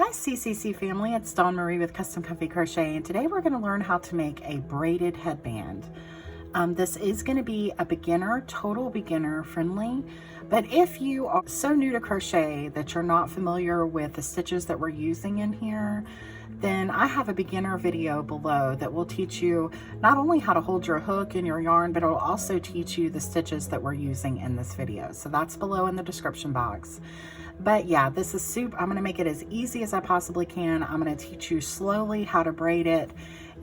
Hi CCC family, it's Dawn Marie with Custom Comfy Crochet, and today we're going to learn how to make a braided headband. This is going to be a beginner, total beginner friendly, but if you are so new to crochet that you're not familiar with the stitches that we're using in here, then I have a beginner video below that will teach you not only how to hold your hook and your yarn, but it will also teach you the stitches that we're using in this video. So that's below in the description box. But yeah, this is I'm gonna make it as easy as I possibly can. I'm gonna teach you slowly how to braid it,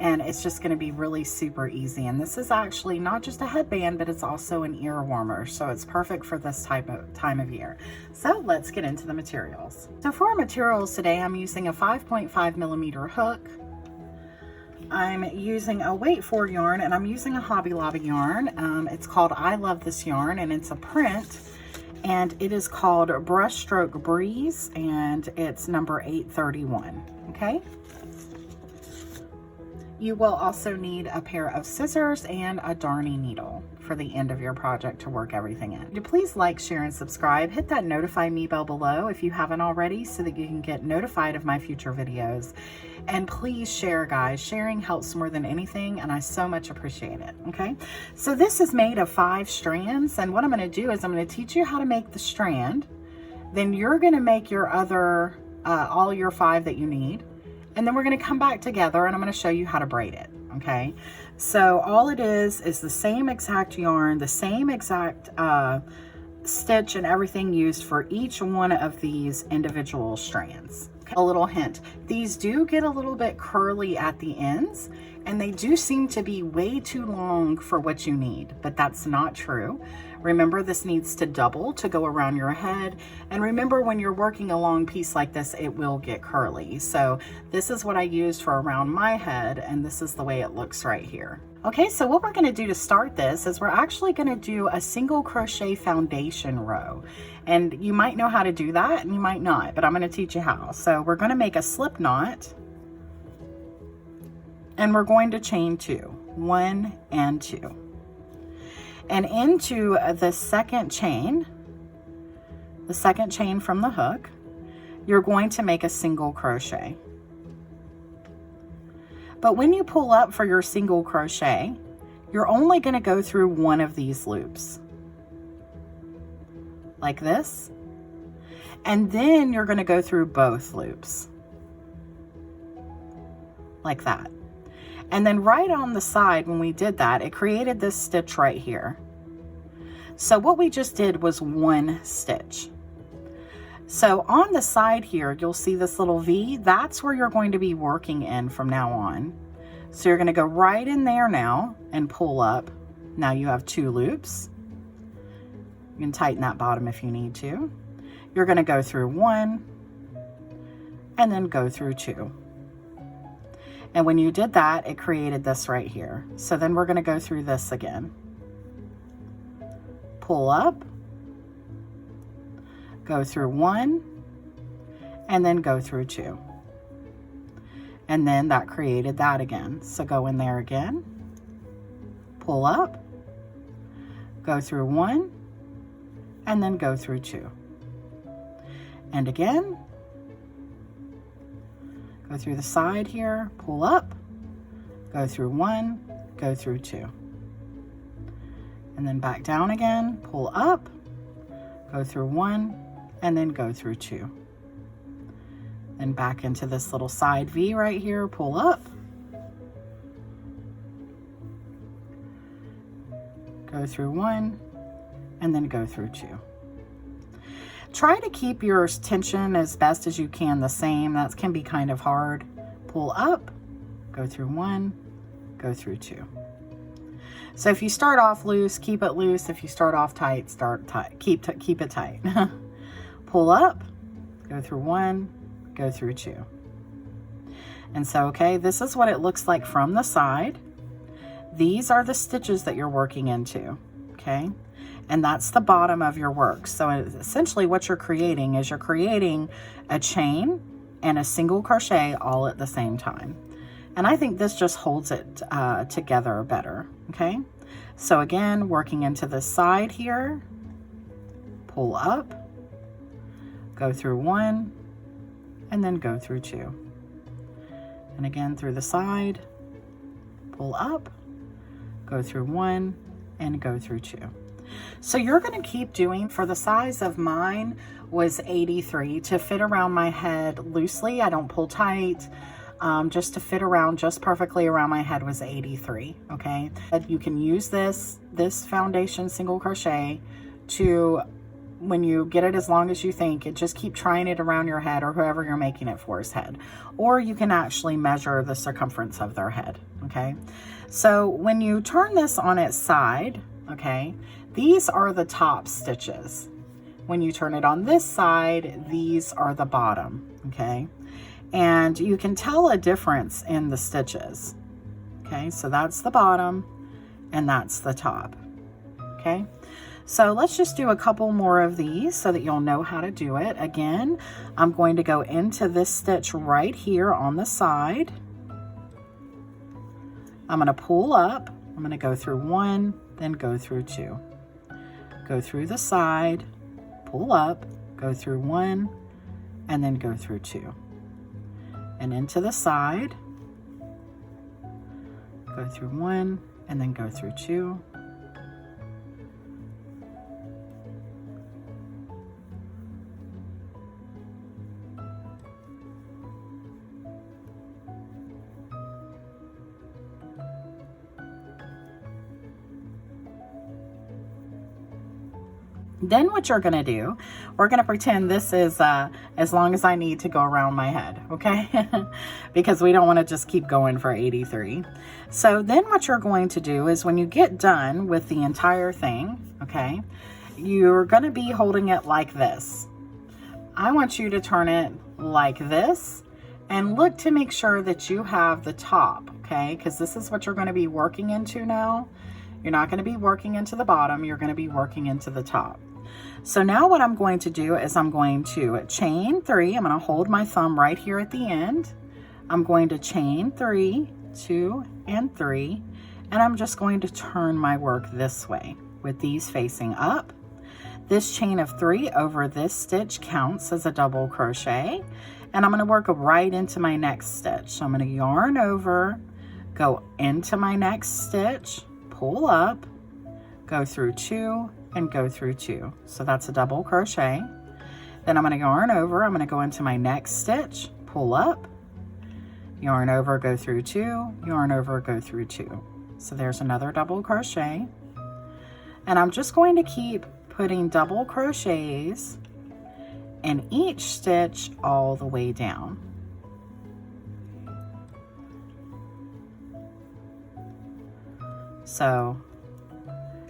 and it's just gonna be really super easy. And this is actually not just a headband, but it's also an ear warmer. So it's perfect for this time of year. So let's get into the materials. So for our materials today, I'm using a 5.5 millimeter hook. I'm using a weight 4 yarn, and I'm using a Hobby Lobby yarn. It's called I Love This Yarn, and it's a print. And it is called Brushstroke Breeze, and it's number 831, okay? You will also need a pair of scissors and a darning needle for the end of your project to work everything in. Please like, share, and subscribe. Hit that notify me bell below if you haven't already so that you can get notified of my future videos. And please share, guys. Sharing helps more than anything, and I so much appreciate it, okay? So this is made of 5 strands, and what I'm going to do is I'm going to teach you how to make the strand. Then you're going to make your other, all your 5 that you need. And then we're going to come back together and I'm going to show you how to braid it, okay? So all it is the same exact yarn, the same exact stitch and everything used for each one of these individual strands. Okay. A little hint, these do get a little bit curly at the ends, and they do seem to be way too long for what you need, but that's not true. Remember, this needs to double to go around your head. And remember, when you're working a long piece like this, it will get curly. So this is what I used for around my head, and this is the way it looks right here. Okay, so what we're gonna do to start this is we're actually gonna do a single crochet foundation row. And you might know how to do that and you might not, but I'm gonna teach you how. So we're gonna make a slip knot, and we're going to chain 2, 1 and 2. And into the second chain from the hook, you're going to make a single crochet. But when you pull up for your single crochet, you're only going to go through one of these loops, like this, and then you're going to go through both loops, like that. And then right on the side, when we did that, it created this stitch right here. So what we just did was 1 stitch. So on the side here, you'll see this little V. That's where you're going to be working in from now on. So you're going to go right in there now and pull up. Now you have 2 loops. You can tighten that bottom if you need to. You're going to go through 1 and then go through 2. And when you did that, it created this right here. So then we're going to go through this again. Pull up, go through 1, and then go through 2. And then that created that again. So go in there again, pull up, go through 1, and then go through 2. And again, go through the side here, pull up, go through 1, go through 2. And then back down again, pull up, go through 1, and then go through 2. Then back into this little side V right here, pull up, go through 1, and then go through 2. Try to keep your tension as best as you can the same. That can be kind of hard. Pull up, go through 1, go through 2. So if you start off loose, keep it loose. If you start off tight, start tight. Keep it tight. Pull up, go through 1, go through 2. And so, okay, this is what it looks like from the side. These are the stitches that you're working into, okay? And that's the bottom of your work. So essentially what you're creating is you're creating a chain and a single crochet all at the same time. And I think this just holds it together better, okay? So again, working into the side here, pull up, go through 1, and then go through 2. And again through the side, pull up, go through 1, and go through 2. So you're going to keep doing, for the size of mine was 83 to fit around my head loosely. I don't pull tight. Just to fit around just perfectly around my head was 83. Okay, you can use this foundation single crochet to, when you get it as long as you think, just keep trying it around your head or whoever you're making it for's head, or you can actually measure the circumference of their head. Okay, so when you turn this on its side, okay, these are the top stitches. When you turn it on this side, these are the bottom. Okay, and you can tell a difference in the stitches. Okay, so that's the bottom and that's the top. Okay, so let's just do a couple more of these so that you'll know how to do it. Again, I'm going to go into this stitch right here on the side. I'm going to pull up. I'm going to go through 1, then go through 2. Go through the side, pull up, go through 1, and then go through 2. And into the side, go through 1, and then go through 2. Then what you're going to do, we're going to pretend this is as long as I need to go around my head, okay? Because we don't want to just keep going for 83. So then what you're going to do is when you get done with the entire thing, okay, you're going to be holding it like this. I want you to turn it like this and look to make sure that you have the top, okay? Because this is what you're going to be working into now. You're not going to be working into the bottom, you're going to be working into the top. So now what I'm going to do is I'm going to chain 3. I'm going to hold my thumb right here at the end. I'm going to chain 3, 2, and 3, and I'm just going to turn my work this way with these facing up. This chain of 3 over this stitch counts as a double crochet, and I'm going to work right into my next stitch. So I'm going to yarn over, go into my next stitch, pull up, go through 2, and go through 2. So that's a double crochet. Then I'm going to yarn over, I'm going to go into my next stitch, pull up, yarn over, go through 2, yarn over, go through 2. So there's another double crochet. And I'm just going to keep putting double crochets in each stitch all the way down. So,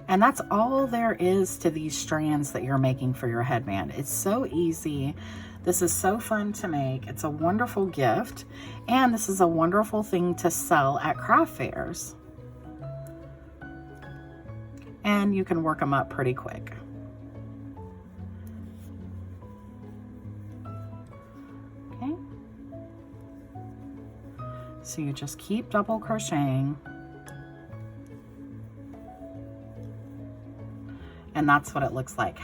and that's all there is to these strands that you're making for your headband. It's so easy. This is so fun to make. It's a wonderful gift. And this is a wonderful thing to sell at craft fairs. And you can work them up pretty quick. Okay. So you just keep double crocheting. And that's what it looks like.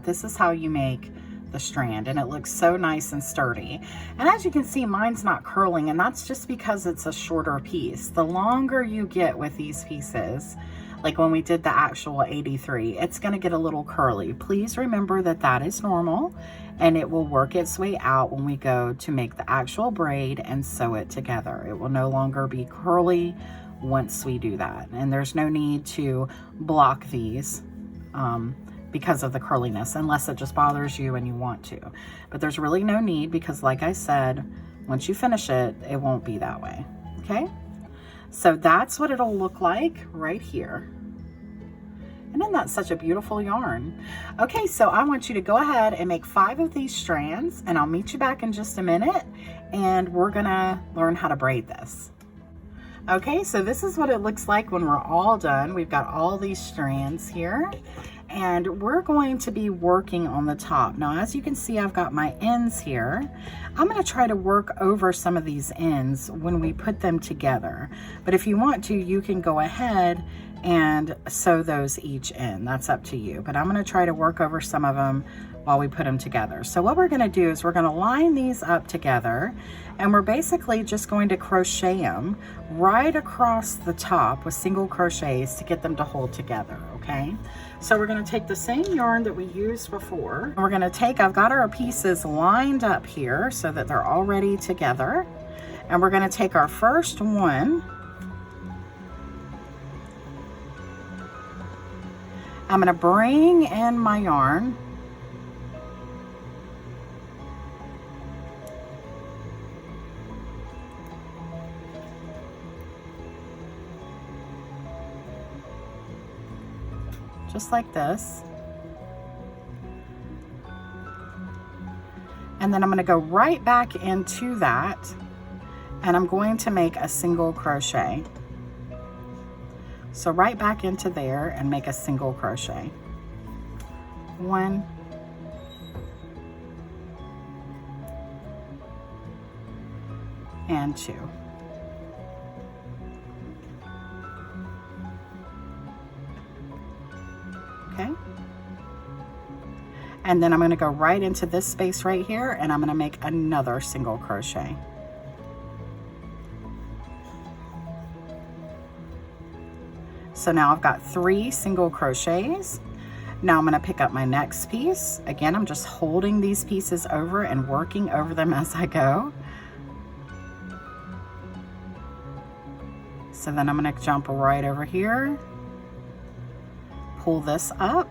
This is how you make the strand, and it looks so nice and sturdy. And as you can see, mine's not curling, and that's just because it's a shorter piece. The longer you get with these pieces, like when we did the actual 83, it's going to get a little curly. Please remember that that is normal, and it will work its way out when we go to make the actual braid and sew it together. It will no longer be curly once we do that, and there's no need to block these because of the curliness, unless it just bothers you and you want to. But there's really no need, because like I said, once you finish it, it won't be that way. Okay, so that's what it'll look like right here. And then that's such a beautiful yarn. Okay, so I want you to go ahead and make 5 of these strands, and I'll meet you back in just a minute, and we're gonna learn how to braid this. Okay, so this is what it looks like when we're all done. We've got all these strands here, and we're going to be working on the top. Now, as you can see, I've got my ends here. I'm going to try to work over some of these ends when we put them together. But if you want to, you can go ahead and sew those each in. That's up to you. But I'm going to try to work over some of them while we put them together. So what we're going to do is we're going to line these up together, and we're basically just going to crochet them right across the top with single crochets to get them to hold together, okay? So we're going to take the same yarn that we used before, and we're going to take, I've got our pieces lined up here so that they're already together, and we're going to take our first one. I'm going to bring in my yarn, just like this, and then I'm going to go right back into that, and I'm going to make a single crochet. So right back into there and make a single crochet. 1, and 2. Okay. And then I'm going to go right into this space right here, and I'm going to make another single crochet. So now I've got 3 single crochets. Now I'm going to pick up my next piece. Again, I'm just holding these pieces over and working over them as I go. So then I'm going to jump right over here, pull this up,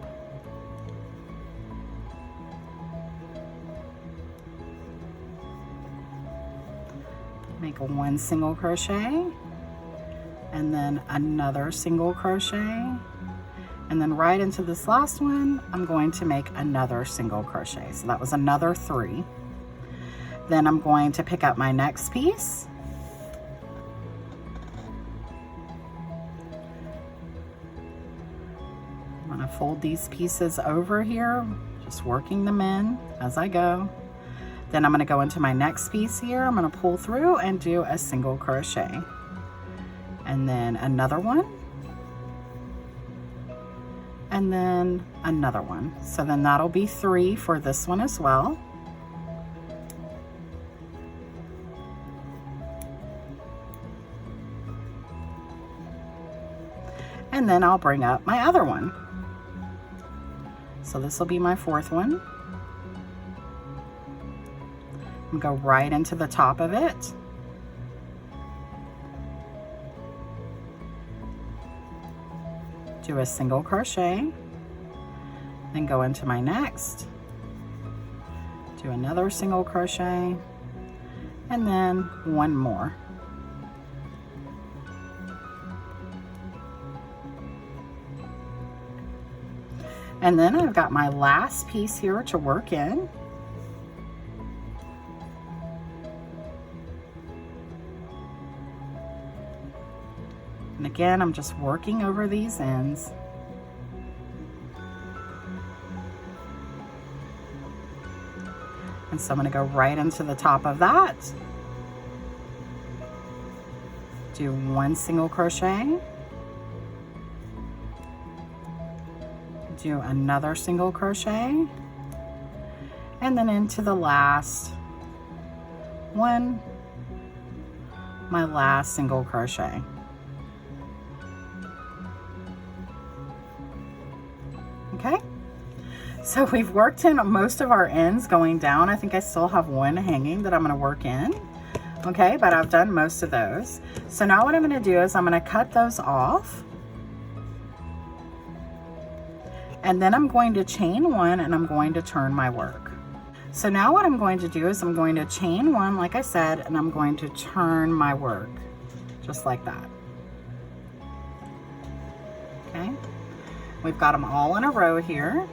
make a 1 single crochet, and then another single crochet, and then right into this last one I'm going to make another single crochet. So that was another 3. Then I'm going to pick up my next piece, I'm going to fold these pieces over here, just working them in as I go. Then I'm going to go into my next piece here, I'm going to pull through and do a single crochet, and then another one, and then another one. So then that'll be 3 for this one as well. And then I'll bring up my other one. So this will be my 4th one. And go right into the top of it. Do a single crochet, then go into my next, do another single crochet, and then 1 more. And then I've got my last piece here to work in. And again, I'm just working over these ends. And so I'm going to go right into the top of that. Do 1 single crochet. Do another single crochet. And then into the last one, my last single crochet. Okay, so we've worked in most of our ends going down. I think I still have 1 hanging that I'm going to work in. Okay, but I've done most of those. So now what I'm going to do is I'm going to cut those off. And then I'm going to chain 1 and I'm going to turn my work. So now what I'm going to do is I'm going to chain 1, like I said, and I'm going to turn my work just like that. Okay. We've got them all in a row here,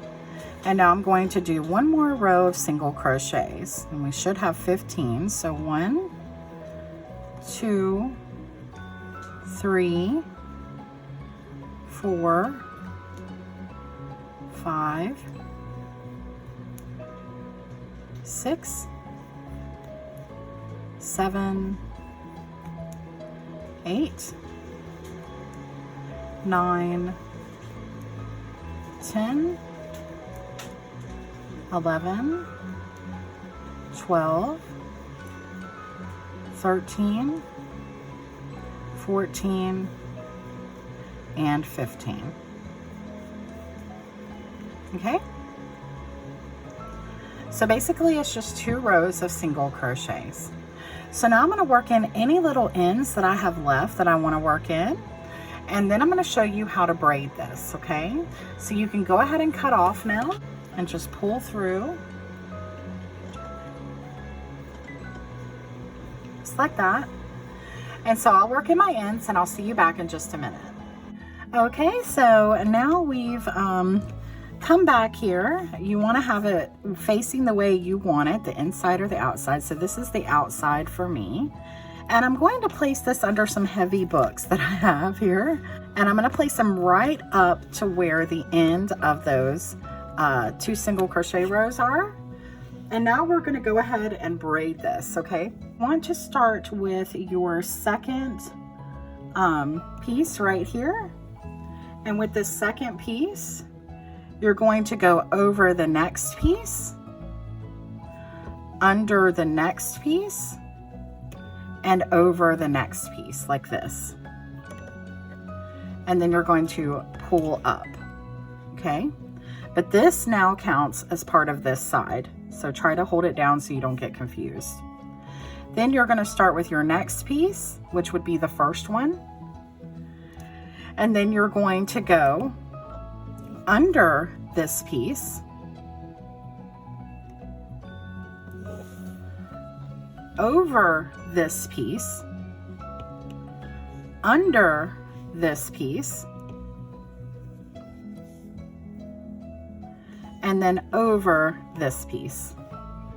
and now I'm going to do 1 more row of single crochets, and we should have 15. So 1, 2, 3, 4, 5, 6, 7, 8, 9, 10, 11, 12, 13, 14, and 15. Okay? So basically it's just 2 rows of single crochets. So now I'm going to work in any little ends that I have left that I want to work in. And then I'm going to show you how to braid this, okay? So you can go ahead and cut off now and just pull through. Just like that. And so I'll work in my ends and I'll see you back in just a minute. Okay, so now we've come back here. You want to have it facing the way you want it, the inside or the outside. So this is the outside for me. And I'm going to place this under some heavy books that I have here. And I'm going to place them right up to where the end of those 2 single crochet rows are. And now we're going to go ahead and braid this, okay? I want to start with your second piece right here. And with this second piece, you're going to go over the next piece, under the next piece, and over the next piece like this. And then you're going to pull up, okay? But this now counts as part of this side. So try to hold it down so you don't get confused. Then you're going to start with your next piece, which would be the first one. And then you're going to go under this piece, over this piece, under this piece, and then over this piece,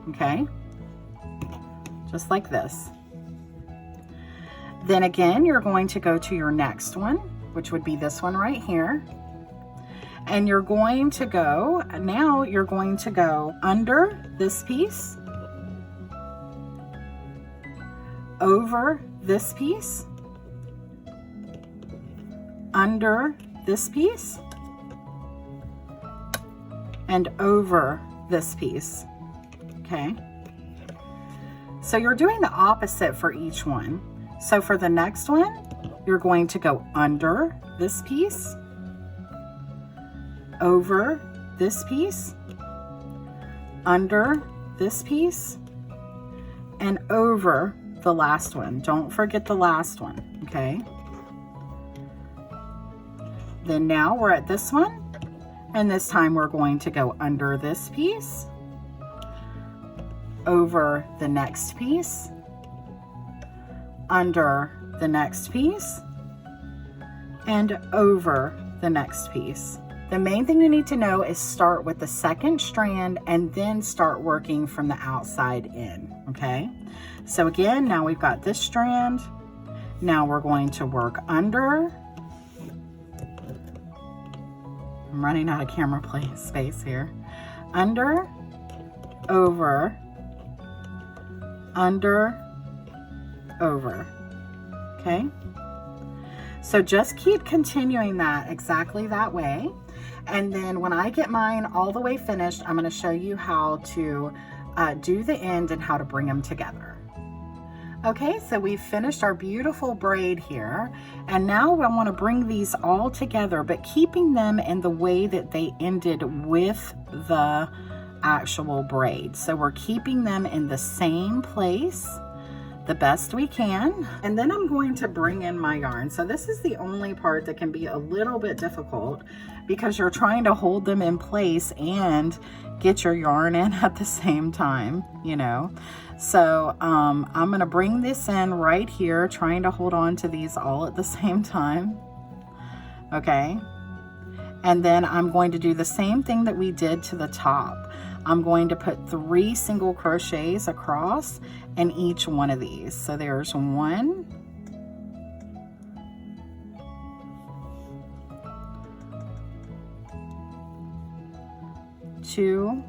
okay? Just like this. Then again, you're going to go to your next one, which would be this one right here. And you're going to go, now you're going to go under this piece, over this piece, under this piece, and over this piece, okay? So you're doing the opposite for each one. So for the next one, you're going to go under this piece, over this piece, under this piece, and over the last one. Don't forget the last one, okay? Then now we're at this one, and this time we're going to go under this piece, over the next piece, under the next piece, and over the next piece. The main thing you need to know is start with the second strand and then start working from the outside in, okay? So again, now we've got this strand. Now we're going to work under. I'm running out of camera space here. Under, over, under, over, okay? So just keep continuing that exactly that way. And then when I get mine all the way finished, I'm going to show you how to do the end and how to bring them together. Okay, so we've finished our beautiful braid here. And now I want to bring these all together, but keeping them in the way that they ended with the actual braid. So we're keeping them in the same place the best we can. And then I'm going to bring in my yarn. So this is the only part that can be a little bit difficult because you're trying to hold them in place and get your yarn in at the same time, you know. So I'm going to bring this in right here, trying to hold on to these all at the same time. Okay. And then I'm going to do the same thing that we did to the top. I'm going to put 3 single crochets across in each one of these. So there's 1, 2,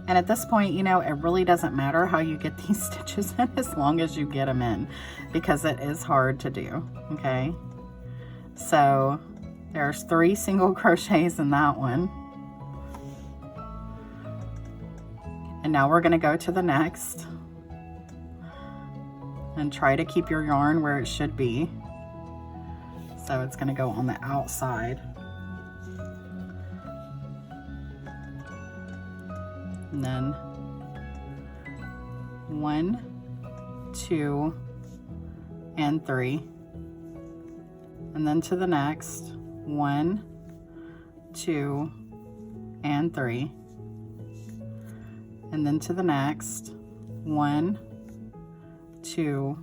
3, And at this point, you know, it really doesn't matter how you get these stitches in as long as you get them in, because it is hard to do, okay? So there's 3 single crochets in that one. And now we're gonna go to the next and try to keep your yarn where it should be. So it's gonna go on the outside. And then 1, 2, and 3. And then to the next, 1, 2, and 3. And then to the next, 1, 2,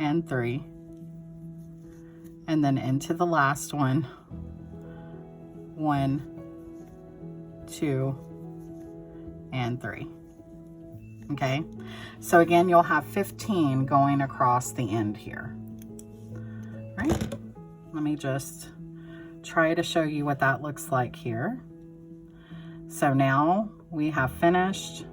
and 3. And then into the last one, 1, 2, and 3. Okay, so again, you'll have 15 going across the end here. All right, let me just try to show you what that looks like here. So now we have finished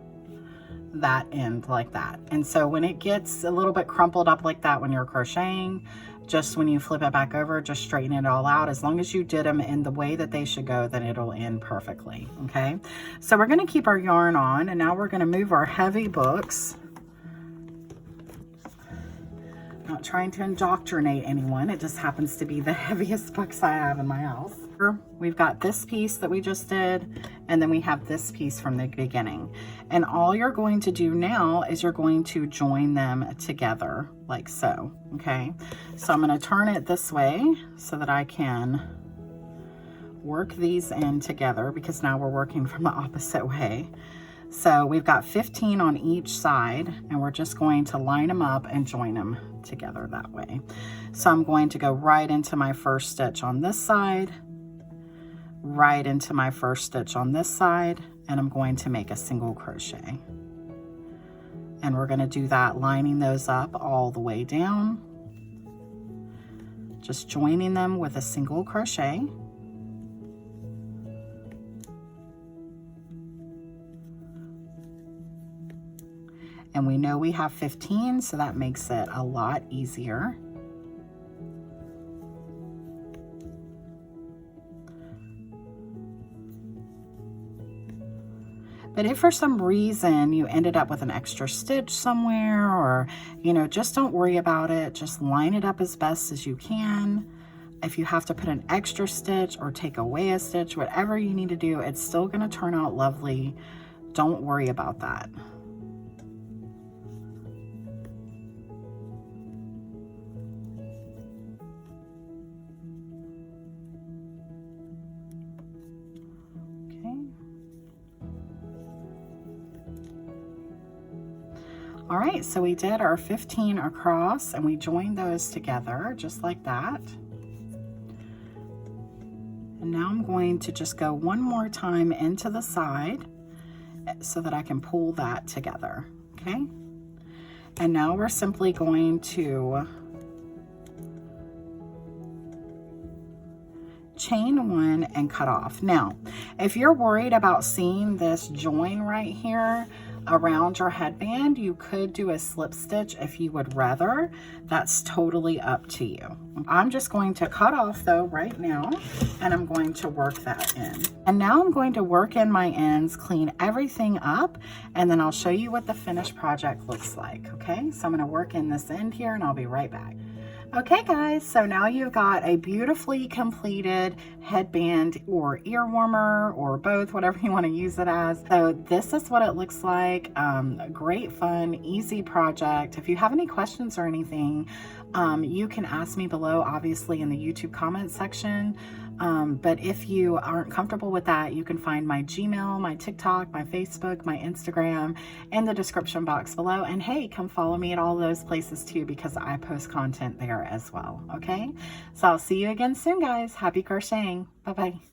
that end like that. And so when it gets a little bit crumpled up like that when you're crocheting, just when you flip it back over, just straighten it all out. As long as you did them in the way that they should go, then it'll end perfectly, okay? So we're gonna keep our yarn on, and now we're gonna move our heavy books. Not trying to indoctrinate anyone, it just happens to be the heaviest books I have in my house. We've got this piece that we just did, and then we have this piece from the beginning. And all you're going to do now is you're going to join them together like so, okay? So I'm gonna turn it this way so that I can work these in together, because now we're working from the opposite way. So we've got 15 on each side, and we're just going to line them up and join them together that way. So I'm going to go right into my first stitch on this side, right into my first stitch on this side, and I'm going to make a single crochet. And we're going to do that lining those up all the way down, just joining them with a single crochet. And we know we have 15, so that makes it a lot easier. But if for some reason you ended up with an extra stitch somewhere, or, you know, just don't worry about it. Just line it up as best as you can. If you have to put an extra stitch or take away a stitch, whatever you need to do, it's still going to turn out lovely. Don't worry about that. All right, so we did our 15 across, and we joined those together just like that. And now I'm going to just go one more time into the side so that I can pull that together, okay? And now we're simply going to chain one and cut off. Now, if you're worried about seeing this join right here around your headband, you could do a slip stitch if you would rather. That's totally up to you. I'm just going to cut off though right now, and I'm going to work that in. And now I'm going to work in my ends, clean everything up, and then I'll show you what the finished project looks like, okay? So I'm gonna work in this end here, and I'll be right back. Okay guys, so now you've got a beautifully completed headband or ear warmer, or both, whatever you want to use it as. So this is what it looks like. Great fun, easy project. If you have any questions or anything, you can ask me below, obviously in the YouTube comment section. But if you aren't comfortable with that, you can find my Gmail, my TikTok, my Facebook, my Instagram in the description box below. And hey, come follow me at all those places too, because I post content there as well. Okay, so I'll see you again soon, guys. Happy crocheting. Bye-bye.